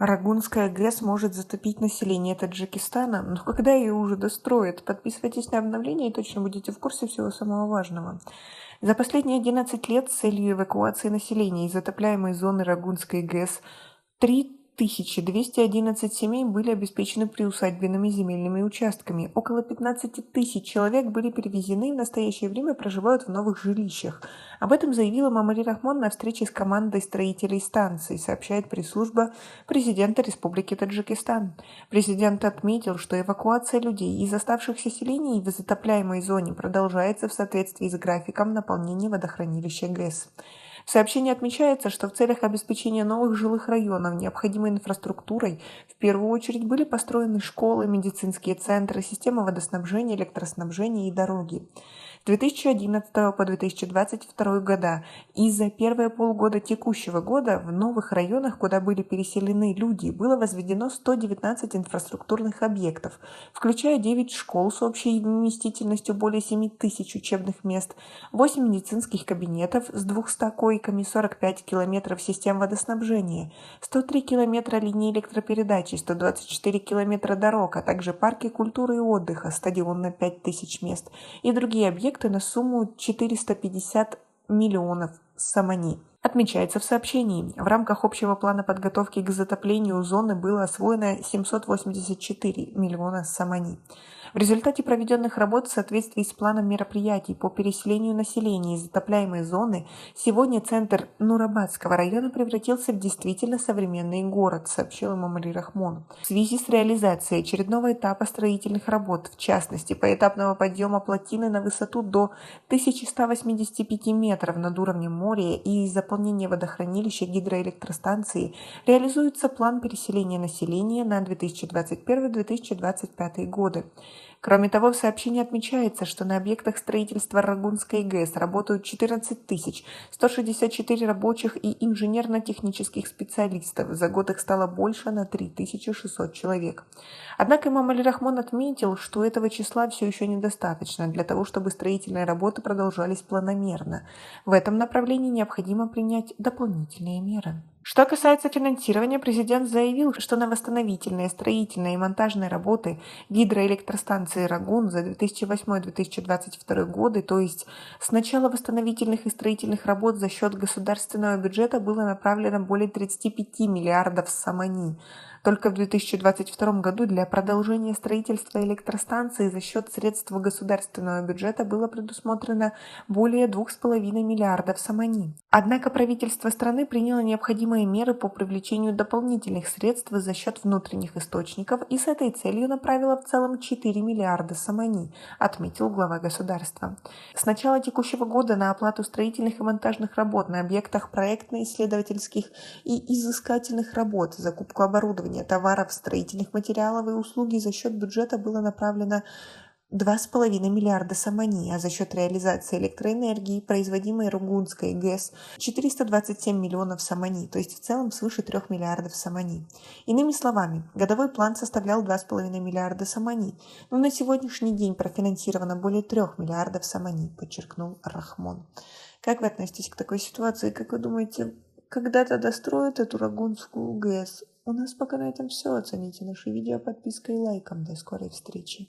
Арагунская ГЭС может затопить население Таджикистана, но когда ее уже достроят? Подписывайтесь на обновления и точно будете в курсе всего самого важного. За последние 11 лет с целью эвакуации населения из затопляемой зоны Рагунской ГЭС 3211 семей были обеспечены приусадебными земельными участками. Около 15 тысяч человек были перевезены и в настоящее время проживают в новых жилищах. Об этом заявила Мамали Рахмон на встрече с командой строителей станций, сообщает пресс-служба президента Республики Таджикистан. Президент отметил, что эвакуация людей из оставшихся селений в затопляемой зоне продолжается в соответствии с графиком наполнения водохранилища ГЭС. В сообщении отмечается, что в целях обеспечения новых жилых районов необходимой инфраструктурой в первую очередь были построены школы, медицинские центры, система водоснабжения, электроснабжения и дороги. С 2011 по 2022 года и за первые полгода текущего года в новых районах, куда были переселены люди, было возведено 119 инфраструктурных объектов, включая 9 школ с общей вместительностью более 7 тысяч учебных мест, 8 медицинских кабинетов с 200 койками, 45 километров систем водоснабжения, 103 километра линий электропередачи, 124 километра дорог, а также парки культуры и отдыха, стадион на 5000 мест и другие объекты на сумму 450 миллионов самани. Отмечается в сообщении, в рамках общего плана подготовки к затоплению зоны было освоено 784 миллиона самани. В результате проведенных работ в соответствии с планом мероприятий по переселению населения из затопляемой зоны сегодня центр Нурабадского района превратился в действительно современный город, сообщила Мамали Рахмон. В связи с реализацией очередного этапа строительных работ, в частности, поэтапного подъема плотины на высоту до 1185 метров над уровнем моря и заполнения водохранилища гидроэлектростанции, реализуется план переселения населения на 2021-2025 годы. Кроме того, в сообщении отмечается, что на объектах строительства Рагунской ГЭС работают 14 164 рабочих и инженерно-технических специалистов. За год их стало больше на 3600 человек. Однако имам Али-Рахмон отметил, что этого числа все еще недостаточно для того, чтобы строительные работы продолжались планомерно. В этом направлении необходимо принять дополнительные меры. Что касается финансирования, президент заявил, что на восстановительные, строительные и монтажные работы гидроэлектростанции «Рагун» за 2008-2022 годы, то есть с начала восстановительных и строительных работ за счет государственного бюджета было направлено более 35 миллиардов самани. Только в 2022 году для продолжения строительства электростанции за счет средств государственного бюджета было предусмотрено более 2,5 миллиардов самани. Однако правительство страны приняло необходимые меры по привлечению дополнительных средств за счет внутренних источников и с этой целью направило в целом 4 миллиарда самани, отметил глава государства. С начала текущего года на оплату строительных и монтажных работ на объектах проектно-исследовательских и изыскательных работ, закупку оборудования, товаров, строительных материалов и услуги за счет бюджета было направлено 2,5 миллиарда самани, а за счет реализации электроэнергии, производимой Рагунской ГЭС, 427 миллионов самани, то есть в целом свыше 3 миллиардов самани. Иными словами, годовой план составлял 2,5 миллиарда самани, но на сегодняшний день профинансировано более 3 миллиардов самани, подчеркнул Рахмон. Как вы относитесь к такой ситуации? Как вы думаете, когда-то достроят эту Рагунскую ГЭС? У нас пока на этом все. Оцените наше видео подпиской и лайком. До скорой встречи.